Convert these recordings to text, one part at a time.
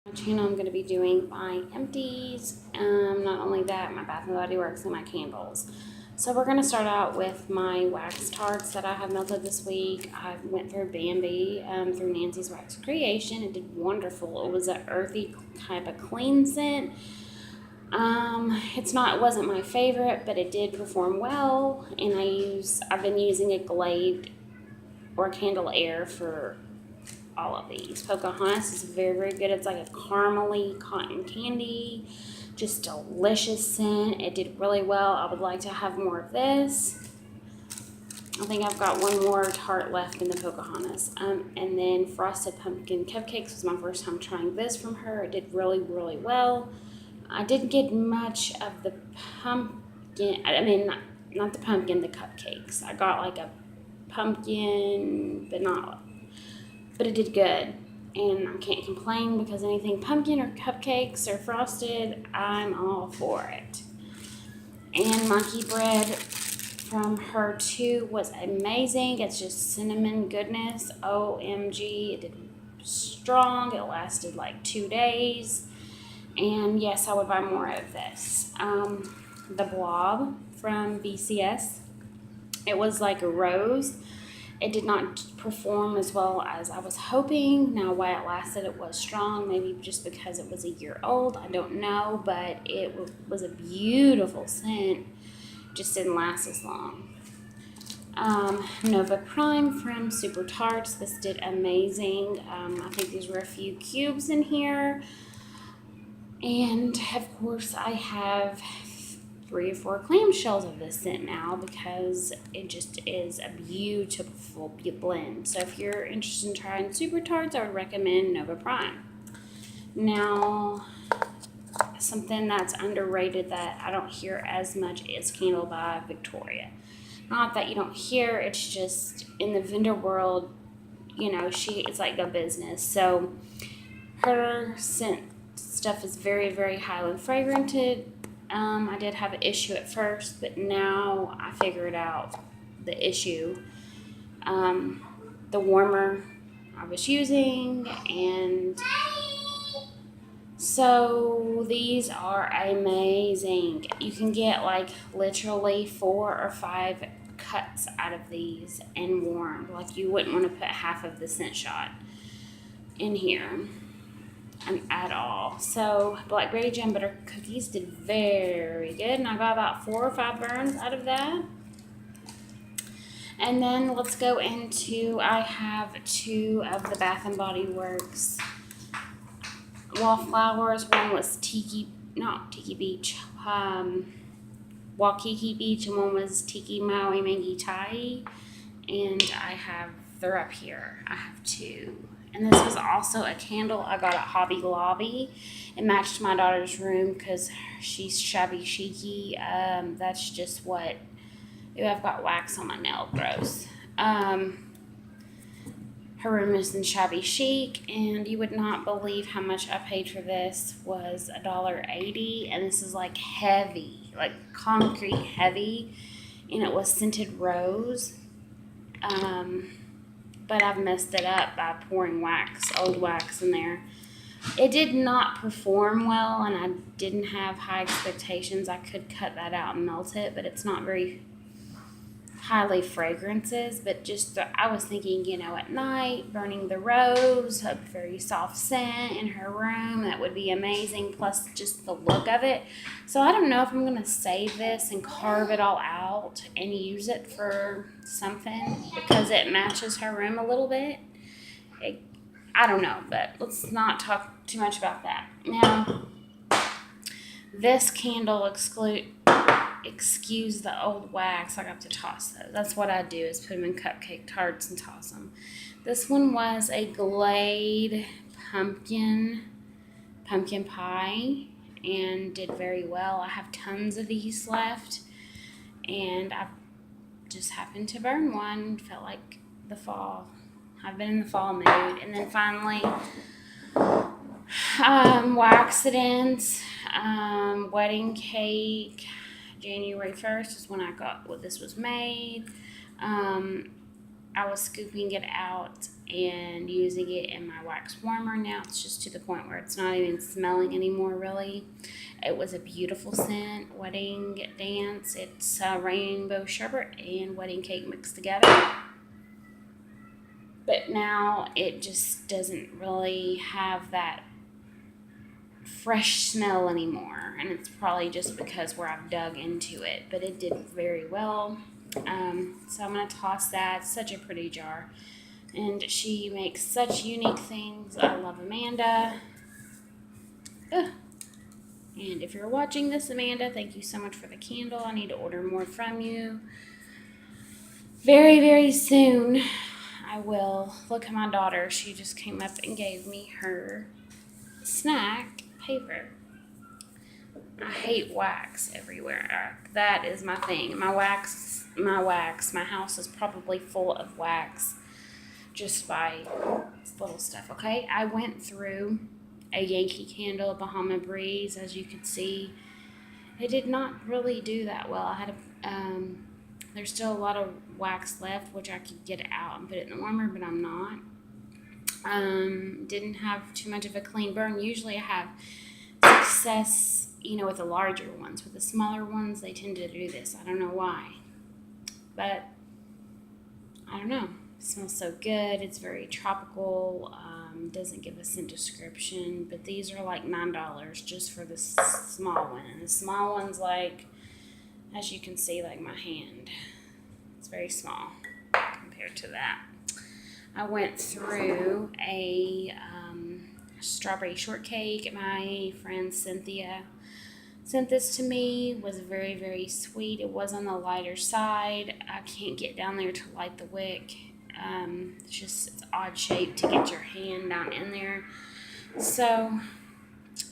My channel, I'm going to be doing my empties. Not only that, my Bath and Body Works and my candles. So we're going to start out with my wax tarts that I have melted this week. I went through Bambi through Nancy's Wax Creation. It did wonderful. It was an earthy type of clean scent. It wasn't my favorite, but it did perform well. And I've been using a Glade or Candle Air for all of these. Pocahontas is very, very good. It's like a caramely cotton candy, just delicious scent. It did really well. I would like to have more of this. I think I've got one more tart left in the Pocahontas. And then Frosted Pumpkin Cupcakes was my first time trying this from her. It did really, really well. I didn't get much of the pumpkin, not the pumpkin, the cupcakes. I got like a pumpkin, but it did good. And I can't complain because anything pumpkin or cupcakes or frosted, I'm all for it. And monkey bread from her too was amazing. It's just cinnamon goodness. OMG, it did strong. It lasted like 2 days. And yes, I would buy more of this. The blob from BCS. It was like a rose. It did not perform as well as I was hoping. Now, why it lasted, it was strong. Maybe just because it was a year old. I don't know, but it was a beautiful scent. Just didn't last as long. Nova Prime from Super Tarts. This did amazing. I think these were a few cubes in here. And, of course, I have 3 or 4 clamshells of this scent now because it just is a beautiful blend. So if you're interested in trying Super Tarts, I would recommend Nova Prime. Now, something that's underrated that I don't hear as much is Candle by Victoria. Not that you don't hear, it's just in the vendor world, it's like a business. So her scent stuff is very, very highly fragranted. I did have an issue at first, but now I figured out the issue. The warmer I was using, and so these are amazing. You can get like literally 4 or 5 cuts out of these and warm. Like you wouldn't want to put half of the scent shot in here. At all. So blackberry jam butter cookies did very good, and I got about 4 or 5 burns out of that. And then let's go into, I have 2 of the Bath and Body Works wallflowers. One was Waikiki Beach, and one was Tiki Maui Mangi Tai. And they're up here. I have 2. And this was also a candle I got at Hobby Lobby. It matched my daughter's room because she's shabby chicy. That's just what... Ooh, I've got wax on my nail. Gross. Her room is in shabby chic, and you would not believe how much I paid for this. Was $1.80, and this is like heavy, like concrete heavy, and it was scented rose. But I've messed it up by pouring old wax in there. It did not perform well, and I didn't have high expectations. I could cut that out and melt it, but it's not very highly fragrances. But I was thinking, at night, burning the rose, a very soft scent in her room, that would be amazing, plus just the look of it. So I don't know if I'm going to save this and carve it all out and use it for something because it matches her room a little bit. I don't know, but let's not talk too much about that. Now, this candle excuse the old wax. I got to toss those. That's what I do, is put them in cupcake tarts and toss them. This one was a Glade pumpkin pie and did very well. I have tons of these left, and I just happened to burn one. Felt like the fall. I've been in the fall mood. And then finally, Waxidents, wedding cake. January 1st is when this was made. I was scooping it out and using it in my wax warmer. Now it's just to the point where it's not even smelling anymore, really. It was a beautiful scent. Wedding Dance. It's rainbow sherbet and wedding cake mixed together. But now it just doesn't really have that fresh smell anymore, and it's probably just because where I've dug into it, but it did very well. So I'm going to toss that. It's such a pretty jar, and she makes such unique things. I love Amanda. Ugh. And if you're watching this, Amanda, thank you so much for the candle. I need to order more from you very, very soon. I will. Look at my daughter. She just came up and gave me her snack paper. I hate wax everywhere. That is my thing. My house is probably full of wax just by little stuff, okay? I went through a Yankee Candle Bahama Breeze, as you can see. It did not really do that well. I had there's still a lot of wax left, which I could get out and put it in the warmer, but I'm not. Didn't have too much of a clean burn. Usually I have success, with the larger ones. With the smaller ones, they tend to do this. I don't know why. But, I don't know. It smells so good. It's very tropical. Doesn't give a scent description. But these are like $9 just for the small one. And the small one's like, as you can see, like my hand. It's very small compared to that. I went through a strawberry shortcake. My friend Cynthia sent this to me. It was very, very sweet. It was on the lighter side. I can't get down there to light the wick. It's odd shape to get your hand down in there. So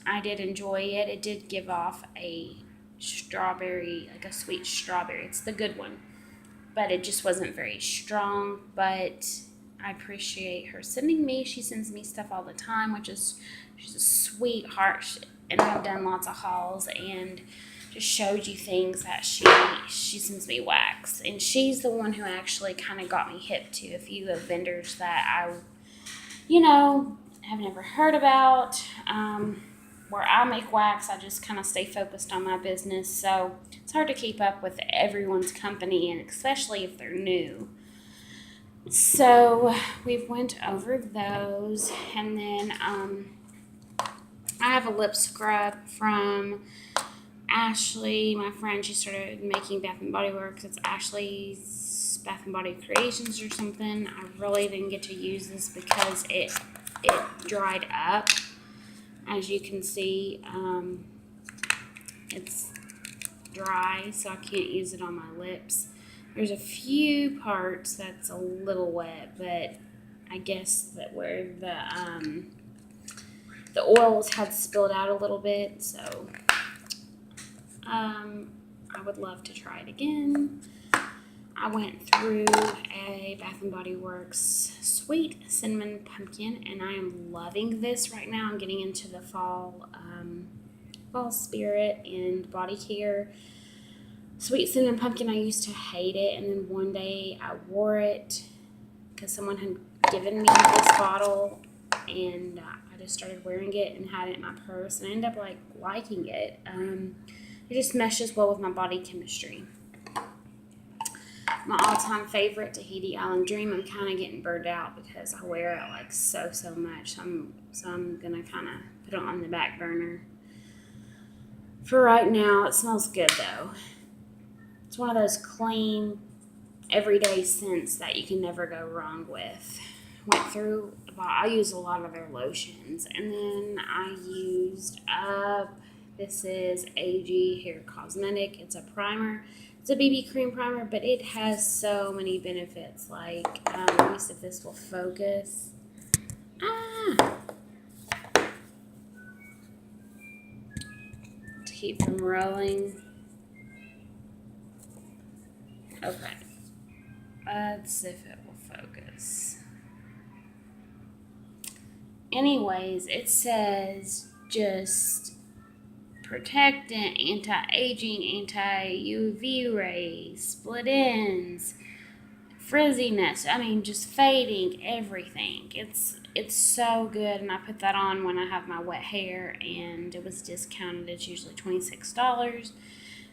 I did enjoy it. It did give off a strawberry, like a sweet strawberry. It's the good one. But it just wasn't very strong. But I appreciate her sending me. She sends me stuff all the time, she's a sweetheart. And I've done lots of hauls and just showed you things that she sends me wax. And she's the one who actually kind of got me hip to a few of vendors that I, have never heard about. Where I make wax, I just kind of stay focused on my business. So it's hard to keep up with everyone's company, and especially if they're new. So we've went over those, and then I have a lip scrub from Ashley, my friend. She started making Bath and Body Works. It's Ashley's Bath and Body Creations or something. I really didn't get to use this because it dried up. As you can see, it's dry, so I can't use it on my lips. There's a few parts that's a little wet, but I guess that where the oils had spilled out a little bit, so I would love to try it again. I went through a Bath and Body Works Sweet Cinnamon Pumpkin, and I am loving this right now. I'm getting into the fall spirit and body care. Sweet Cinnamon Pumpkin, I used to hate it, and then one day I wore it because someone had given me this bottle, and I just started wearing it and had it in my purse, and I ended up liking it. It just meshes well with my body chemistry. My all-time favorite, Tahiti Island Dream. I'm kind of getting burned out because I wear it so much. So I'm gonna kind of put it on the back burner for right now. It smells good though. It's one of those clean, everyday scents that you can never go wrong with. I use a lot of their lotions, and then I used up. This is AG Hair Cosmetic. It's a primer. It's a BB cream primer, but it has so many benefits. Let me see if this will focus. To keep from rolling. Okay. Let's see if it will focus. Anyways, it says just protectant, anti-aging, anti-UV rays, split ends, frizziness. I mean, just fading, everything. It's so good, and I put that on when I have my wet hair, and it was discounted. It's usually $26.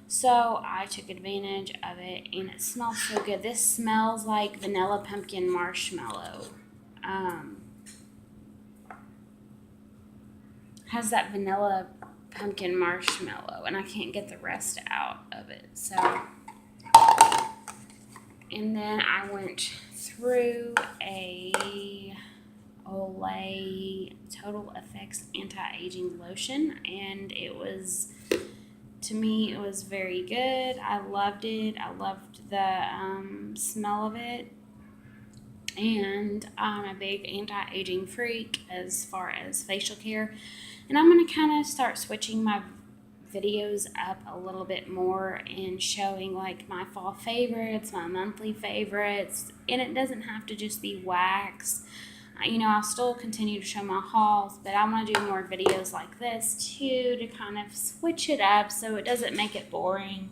So I took advantage of it, and it smells so good. This smells like vanilla pumpkin marshmallow. Has that vanilla pumpkin marshmallow, and I can't get the rest out of it. So, and then I went through a Olay Total Effects Anti-Aging Lotion, and it was, to me, it was very good. I loved it. I loved the smell of it. And I'm a big anti-aging freak as far as facial care. And I'm going to kind of start switching my videos up a little bit more and showing like my fall favorites, my monthly favorites. And it doesn't have to just be wax. You know, I'll still continue to show my hauls, but I want to do more videos like this too to kind of switch it up so it doesn't make it boring.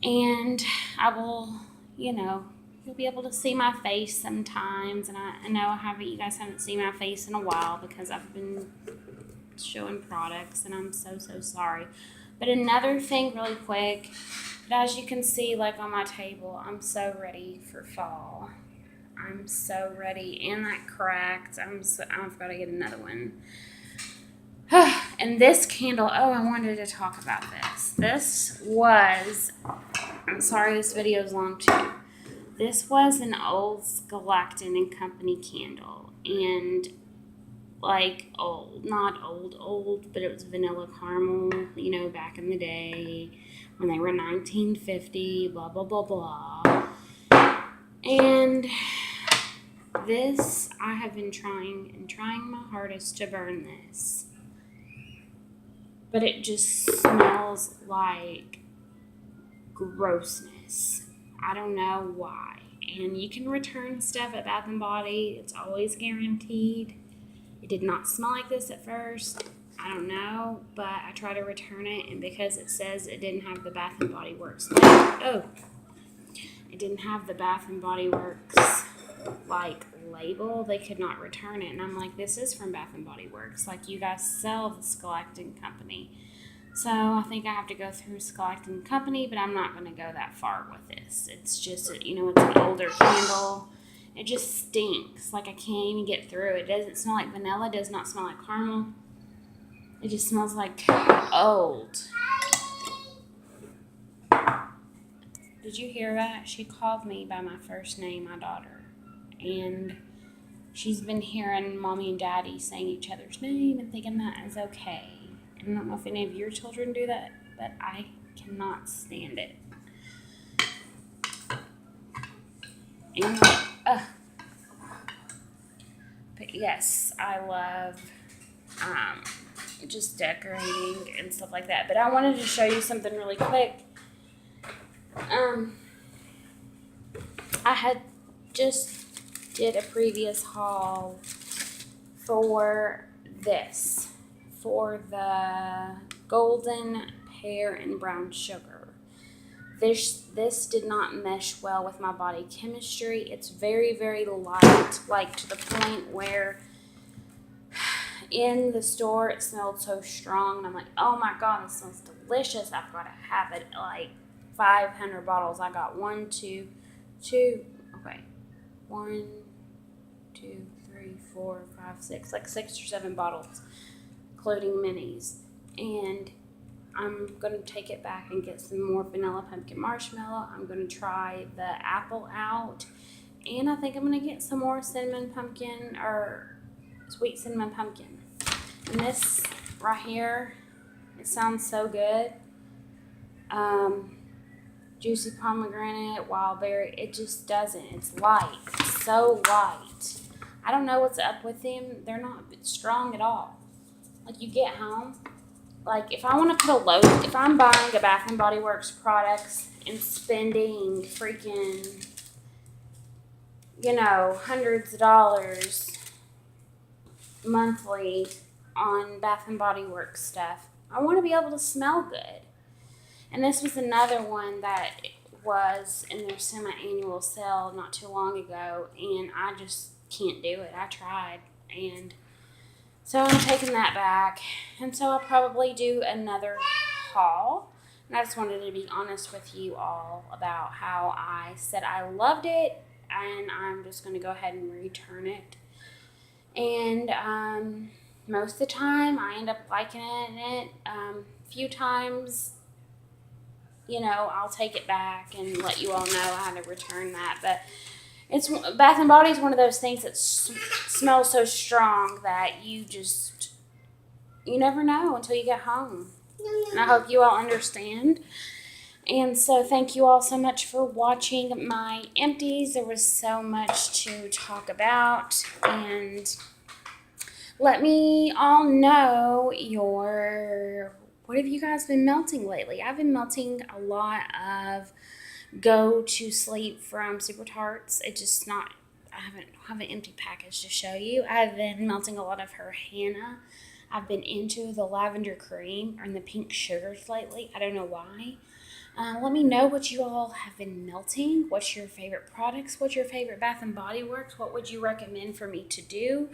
And I will, you know, you'll be able to see my face sometimes, and I know you guys haven't seen my face in a while because I've been showing products, and I'm so sorry. But another thing really quick, but as you can see, like on my table, I'm so ready for fall. I'm so ready, and that cracked. I've got to get another one. And this candle, I wanted to talk about this. This was, I'm sorry this video is long too. This was an old Galactin and Company candle, and like old, not old, but it was vanilla caramel, you know, back in the day when they were 1950, blah, blah, blah, blah. And this, I have been trying my hardest to burn this, but it just smells like grossness. I don't know why. And you can return stuff at Bath & Body. It's always guaranteed. It did not smell like this at first. I don't know, but I tried to return it, and because it says it didn't have the Bath & Body Works it didn't have the Bath & Body Works like label, they could not return it. And I'm like, this is from Bath & Body Works. Like, you guys sell the Galactin Company. So I think I have to go through Galactin Company, but I'm not going to go that far with this. It's just, you know, it's an older candle. It just stinks. Like, I can't even get through it. It doesn't smell like vanilla. It does not smell like caramel. It just smells like old. Did you hear that? She called me by my first name, my daughter. And she's been hearing Mommy and Daddy saying each other's name and thinking that is okay. I don't know if any of your children do that, but I cannot stand it. And but yes, I love just decorating and stuff like that. But I wanted to show you something really quick. I had just did a previous haul for this. For the golden pear and brown sugar. This did not mesh well with my body chemistry. It's very, very light, like to the point where in the store it smelled so strong. And I'm like, oh my God, this smells delicious. I've got to have it. Like 500 bottles. I got 1, 2, 3, 4, 5, 6, like 6 or 7 bottles, including minis. And I'm going to take it back and get some more vanilla pumpkin marshmallow. I'm going to try the apple out. And I think I'm going to get some more cinnamon pumpkin or sweet cinnamon pumpkin. And this right here, it sounds so good. Juicy pomegranate, wild berry, it just doesn't. It's light. It's so light. I don't know what's up with them. They're not strong at all. Like, you get home, like, if I want to put a load, if I'm buying a Bath & Body Works products and spending freaking, you know, hundreds of dollars monthly on Bath & Body Works stuff, I want to be able to smell good. And this was another one that was in their semi-annual sale not too long ago, and I just can't do it. I tried, and so I'm taking that back, and so I'll probably do another haul. And I just wanted to be honest with you all about how I said I loved it, and I'm just going to go ahead and return it. And most of the time, I end up liking it. A few times, I'll take it back and let you all know how to return that. But it's Bath and Body is one of those things that smells so strong that you never know until you get home. And I hope you all understand. And so thank you all so much for watching my empties. There was so much to talk about, and let me all know what have you guys been melting lately? I've been melting a lot of Go to Sleep from Super Tarts. I don't have an empty package to show you. I've been melting a lot of her Hannah. I've been into the lavender cream and the pink sugars lately. I don't know why. Let me know what you all have been melting. What's your favorite products? What's your favorite Bath and Body Works? What would you recommend for me to do?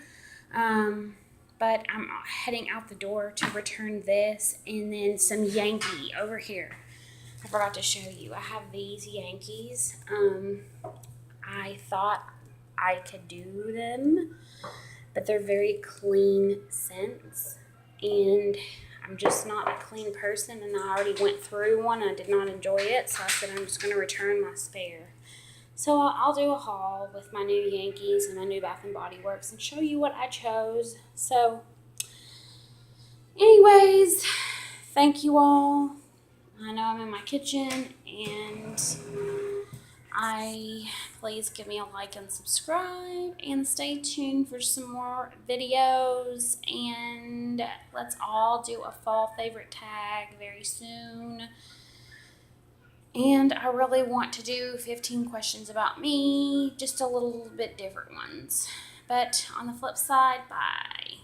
But I'm heading out the door to return this, and then some Yankee over here. I forgot to show you. I have these Yankees. I thought I could do them, but they're very clean scents, and I'm just not a clean person, and I already went through one. I did not enjoy it, so I said I'm just going to return my spare. So I'll do a haul with my new Yankees and my new Bath and Body Works and show you what I chose. So anyways, thank you all. I know I'm in my kitchen, and please give me a like and subscribe, and stay tuned for some more videos, and let's all do a fall favorite tag very soon. And I really want to do 15 questions about me, just a little bit different ones. But on the flip side, bye.